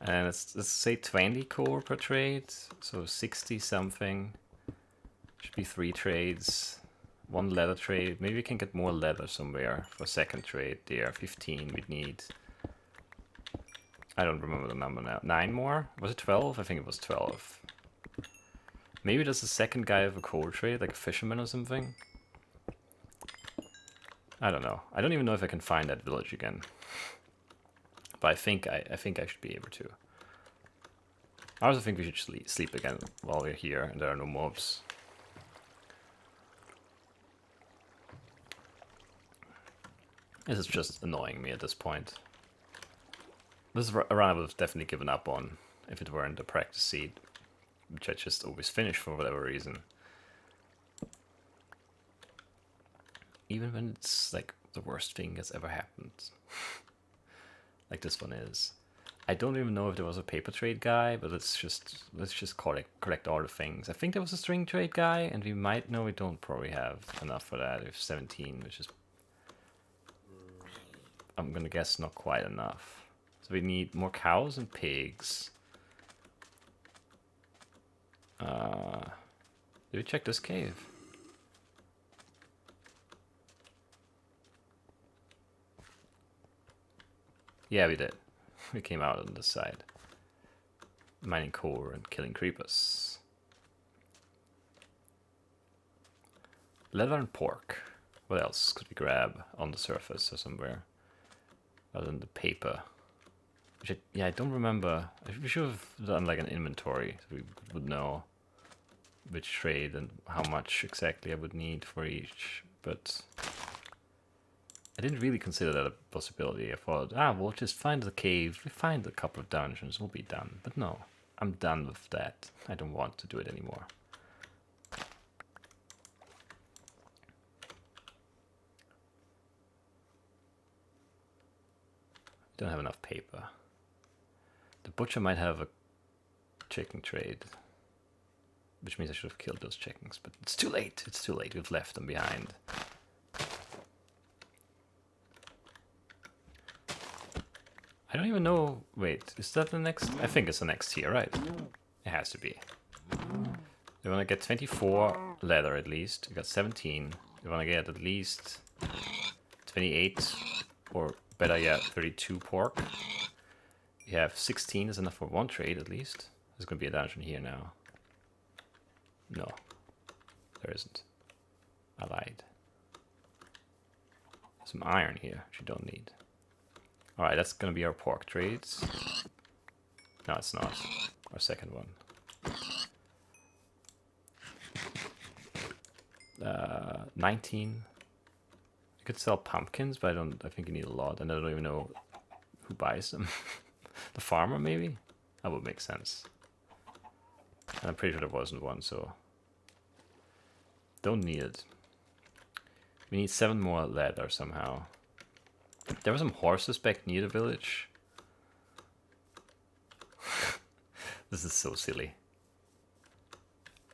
[SPEAKER 1] And let's say 20 core per trade, so 60 something. Should be 3 trades. 1 leather trade. Maybe we can get more leather somewhere for second trade there. 15 we'd need. I don't remember the number now. 9 more? Was it 12? I think it was 12. Maybe there's a second guy of a coal trade, like a fisherman or something. I don't know. I don't even know if I can find that village again. But I think I should be able to. I also think we should sleep again while we're here and there are no mobs. This is just annoying me at this point. This is a run I would have definitely given up on if it weren't a practice seed, which I just always finish for whatever reason. Even when it's like the worst thing that's ever happened. Like this one is. I don't even know if there was a paper trade guy, but let's just collect all the things. I think there was a string trade guy, and we might know we don't probably have enough for that. We have 17, which is, I'm gonna guess, not quite enough. So we need more cows and pigs. Did we check this cave? Yeah, we did. We came out on this side. Mining core and killing creepers. Leather and pork. What else could we grab on the surface or somewhere? Other than the paper. Which I don't remember. We should have done like an inventory so we would know which trade and how much exactly I would need for each. But I didn't really consider that a possibility. I thought, we'll just find the cave, we find a couple of dungeons, we'll be done. But no, I'm done with that. I don't want to do it anymore. Don't have enough paper. The butcher might have a chicken trade, which means I should have killed those chickens, but it's too late. It's too late. We've left them behind. I don't even know. Wait, is that the next? I think it's the next tier, right? It has to be. We want to get 24 leather at least. We got 17. We want to get at least 28, or better yet, 32 pork. We have 16 is enough for 1 trade at least. There's going to be a dungeon here now. No, there isn't. I lied. Some iron here, which you don't need. Alright, that's gonna be our pork trades. No, it's not. Our second one. 19. You could sell pumpkins, but I think you need a lot, and I don't even know who buys them. The farmer, maybe? That would make sense. And I'm pretty sure there wasn't one, so... Don't need it. We need 7 more leather somehow. There were some horses back near the village. This is so silly.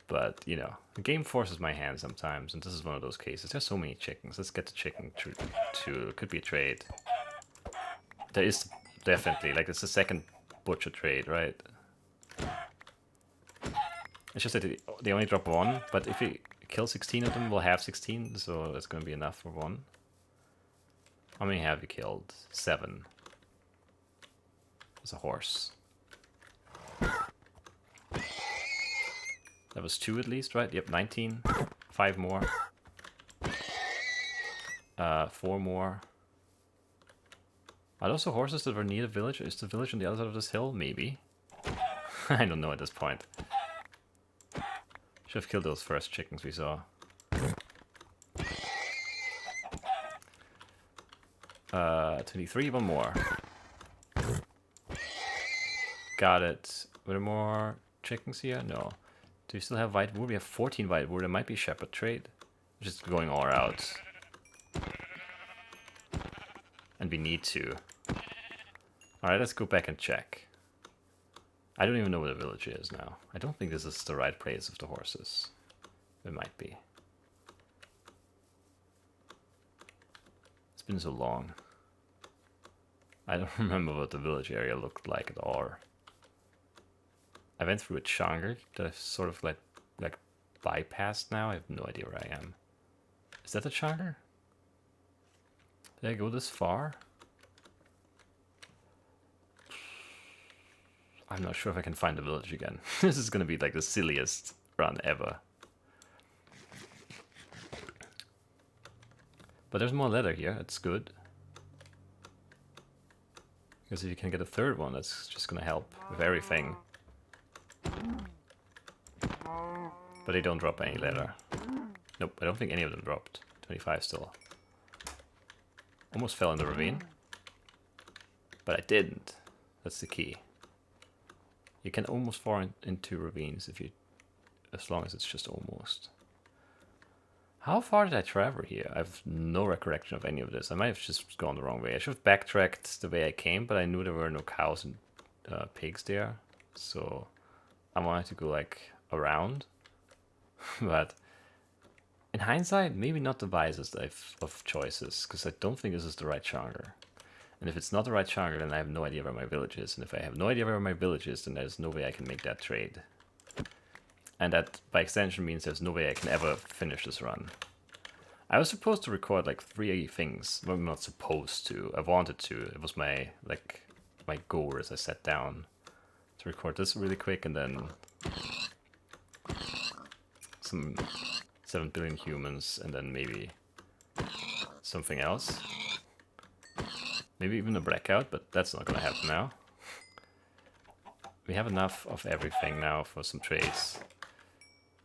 [SPEAKER 1] But, you know, the game forces my hand sometimes, and this is one of those cases. There's so many chickens. Let's get the chicken to it could be a trade. There is definitely, like, it's the second butcher trade, right? It's just that they only drop 1, but if we kill 16 of them, we'll have 16, so that's going to be enough for 1. How many have you killed? 7. There's a horse. That was 2 at least, right? Yep, 19. 5 more. 4 more. Are those the horses that were near the village? Is the village on the other side of this hill? Maybe. I don't know at this point. Should have killed those first chickens we saw. 23, one more. Got it. Were there more chickens here? No. Do we still have white wool? We have 14 white wool. There might be shepherd trade. Just going all out. And we need to. Alright, let's go back and check. I don't even know where the village is now. I don't think this is the right place of the horses. It might be. It's been so long. I don't remember what the village area looked like at all. I went through a changer that I've sort of like bypassed now. I have no idea where I am. Is that the changer? Did I go this far? I'm not sure if I can find the village again. This is gonna be like the silliest run ever. But there's more leather here, that's good. Because if you can get a third one, that's just gonna help with everything. But they don't drop any leather. Nope, I don't think any of them dropped. 25 still. Almost fell in the ravine. But I didn't. That's the key. You can almost fall into ravines if you, as long as it's just almost. How far did I travel here? I have no recollection of any of this. I might have just gone the wrong way. I should have backtracked the way I came, but I knew there were no cows and pigs there. So I wanted to go like around. But in hindsight, maybe not the wisest of choices, because I don't think this is the right changer. And if it's not the right changer, then I have no idea where my village is. And if I have no idea where my village is, then there's no way I can make that trade. And that, by extension, means there's no way I can ever finish this run. I was supposed to record like 3 things. Well, I'm not supposed to. I wanted to. It was my goal as I sat down to record this really quick, and then some 7 billion humans, and then maybe something else. Maybe even a blackout, but that's not gonna happen now. We have enough of everything now for some trades.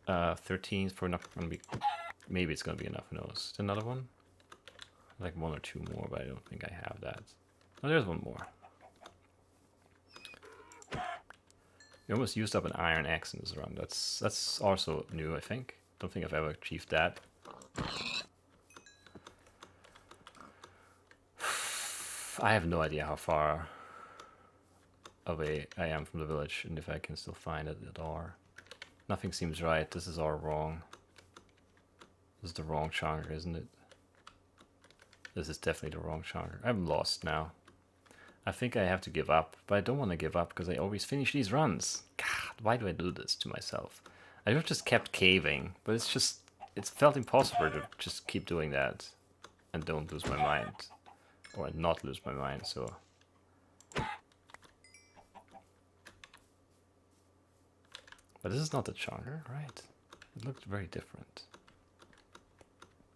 [SPEAKER 1] 13 for not gonna be. Maybe it's gonna be enough. Who knows? Another one? Like 1 or 2 more, but I don't think I have that. Oh, there's 1 more. We almost used up an iron axe in this run. That's also new, I think. Don't think I've ever achieved that. I have no idea how far away I am from the village, and if I can still find it at all. Nothing seems right. This is all wrong. This is the wrong changer, isn't it? This is definitely the wrong changer. I'm lost now. I think I have to give up, but I don't want to give up because I always finish these runs. God, why do I do this to myself? I have just kept caving, but it's felt impossible to just keep doing that and don't lose my mind. Or not lose my mind, so. But this is not the changer, right? It looked very different.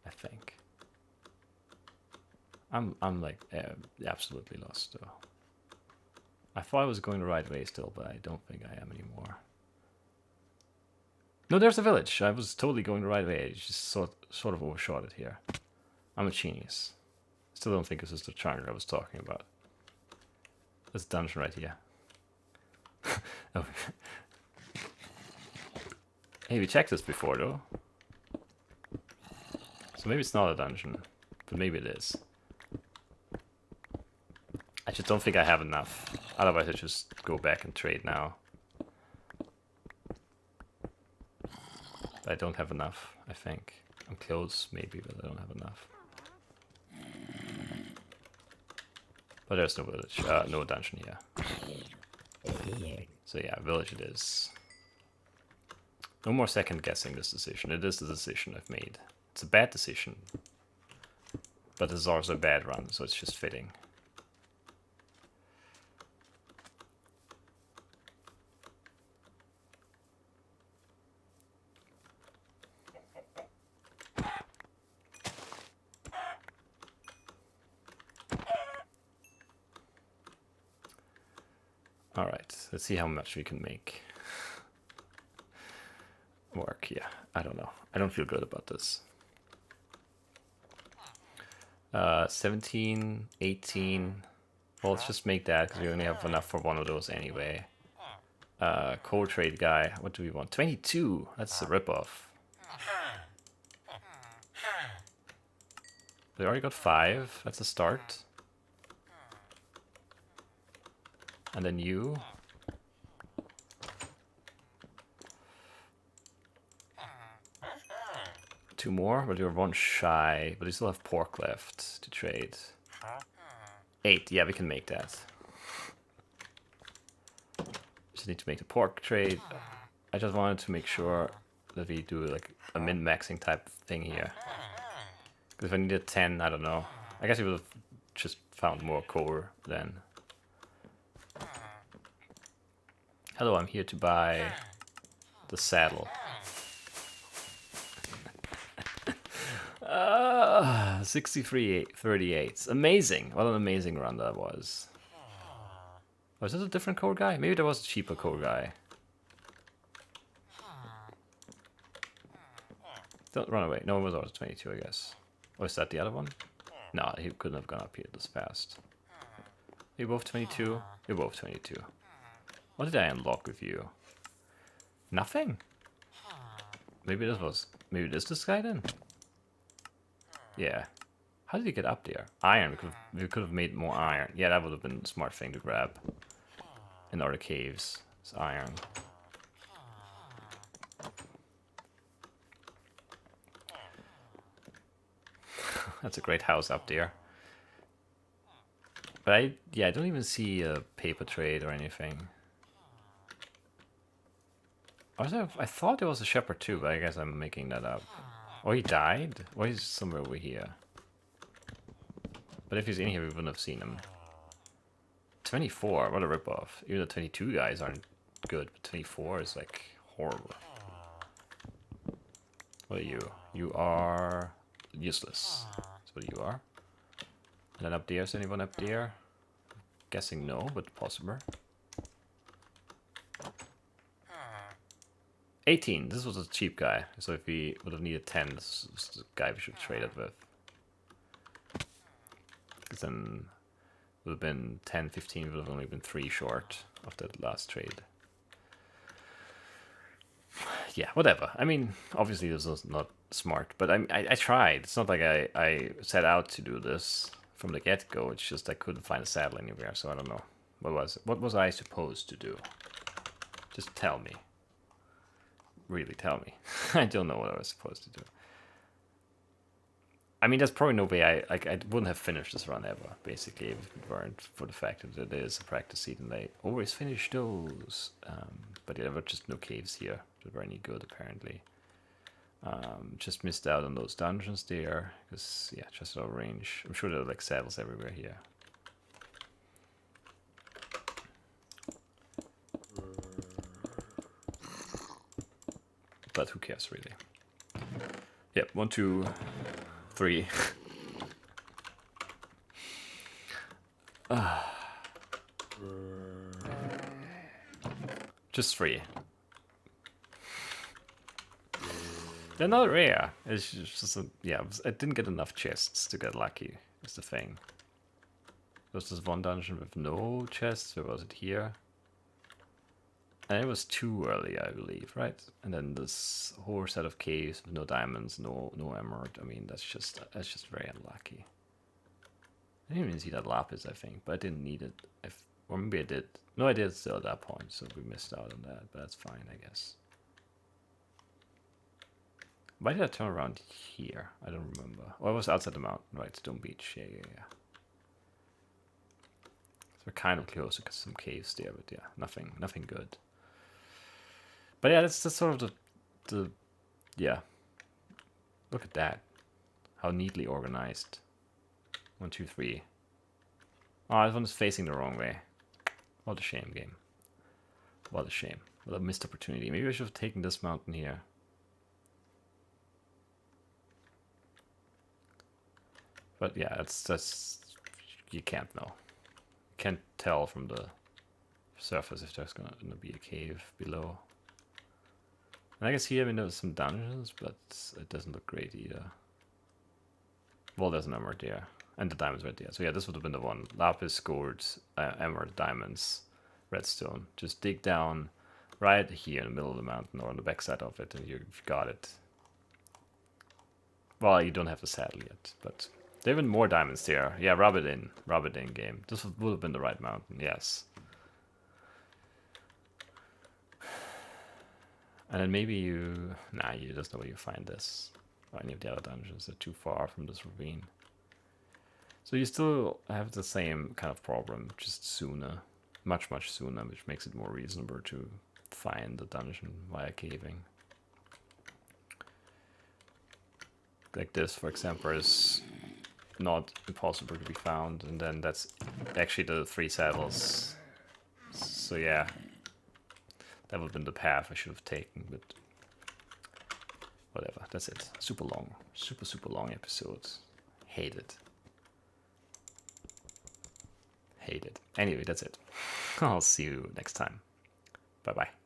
[SPEAKER 1] I think. I'm like absolutely lost though. I thought I was going the right way still, but I don't think I am anymore. No, there's a village. I was totally going the right way. I just sort of overshot it here. I'm a genius. Still don't think this is the changer I was talking about. This dungeon right here. Oh. Hey, we checked this before though. So maybe it's not a dungeon, but maybe it is. I just don't think I have enough. Otherwise I just go back and trade now. But I don't have enough, I think. I'm close maybe, but I don't have enough. But there's no village, no dungeon here. So yeah, village it is. No more second guessing this decision. It is the decision I've made. It's a bad decision. But this is also a bad run, so it's just fitting. Alright, let's see how much we can make work. Yeah, I don't know. I don't feel good about this. 17, 18. Well, let's just make that because we only have enough for one of those anyway. Cold trade guy. What do we want? 22. That's a ripoff. We already got 5. That's a start. And then you. Two more, but you're 1 shy. But you still have pork left to trade. 8. Yeah, we can make that. Just need to make the pork trade. I just wanted to make sure that we do like a min-maxing type thing here. Because if I needed 10, I don't know. I guess we would have just found more core then. Hello, I'm here to buy the saddle. 63-38. Amazing. What an amazing run that was. Was this a different core guy? Maybe there was a cheaper core guy. Don't run away. No, it was always 22, I guess. Or is that the other one? No, he couldn't have gone up here this fast. You're both 22? You're both 22. What did I unlock with you? Nothing? Maybe this guy then? Yeah. How did he get up there? Iron. We could have made more iron. Yeah, that would have been a smart thing to grab. In other caves. It's iron. That's a great house up there. But I don't even see a paper trade or anything. Also, I thought there was a shepherd too, but I guess I'm making that up. Oh, he died? Or he's somewhere over here. But if he's in here, we wouldn't have seen him. 24, what a ripoff. Even the 22 guys aren't good, but 24 is like horrible. What are you? You are useless. That's what you are. And then up there, is anyone up there? Guessing no, but possible. 18, this was a cheap guy. So if we would have needed 10, this is the guy we should trade it with. Because then it would have been 10, 15, would have only been 3 short of that last trade. Yeah, whatever. I mean, obviously this was not smart, but I tried. It's not like I set out to do this from the get-go. It's just I couldn't find a saddle anywhere, so I don't know. What was I supposed to do? Just tell me. Really, tell me. I don't know what I was supposed to do. I mean, there's probably no way I wouldn't have finished this run ever, basically, if it weren't for the fact that it is a practice seed and they always finish those. But there were just no caves here that were any good, apparently. Just missed out on those dungeons there, because, yeah, just out of range. I'm sure there are, like, saddles everywhere here. But who cares, really? Yep, 1, 2, 3. Just 3. They're not rare. It's just I didn't get enough chests to get lucky. Is the thing. There was this one dungeon with no chests. Where was it? Here. And it was too early, I believe, right? And then this whole set of caves with no diamonds, no emerald. I mean, that's just very unlucky. I didn't even see that lapis, I think, but I didn't need it. Or maybe I did. No, I did still at that point, so we missed out on that. But that's fine, I guess. Why did I turn around here? I don't remember. Oh, I was outside the mountain, right? Stone Beach. Yeah. So we're kind of close to some caves there, but yeah, nothing good. But yeah, that's sort of yeah. Look at that. How neatly organized. 1, 2, 3. Oh, this one is facing the wrong way. What a shame, game. What a shame. What a missed opportunity. Maybe I should have taken this mountain here. But yeah, that's you can't know. You can't tell from the surface if there's gonna be a cave below. And I guess here, I mean, there's some dungeons, but it doesn't look great either. Well, there's an emerald there, and the diamonds right there. So yeah, this would have been the one. Lapis, gold, emerald, diamonds, redstone. Just dig down right here in the middle of the mountain or on the backside of it, and you've got it. Well, you don't have the saddle yet, but there are even more diamonds there. Yeah, rub it in game. This would have been the right mountain, yes. And then maybe you... Nah, you just know where you find this. Or any of the other dungeons. They're too far from this ravine. So you still have the same kind of problem, just sooner. Much, much sooner, which makes it more reasonable to find the dungeon via caving. Like this, for example, is not impossible to be found. And then that's actually the 3 saddles. So yeah. That would have been the path I should have taken, but whatever, that's it. Super long, super long episode. Hate it. Hate it. Anyway, that's it. I'll see you next time. Bye bye.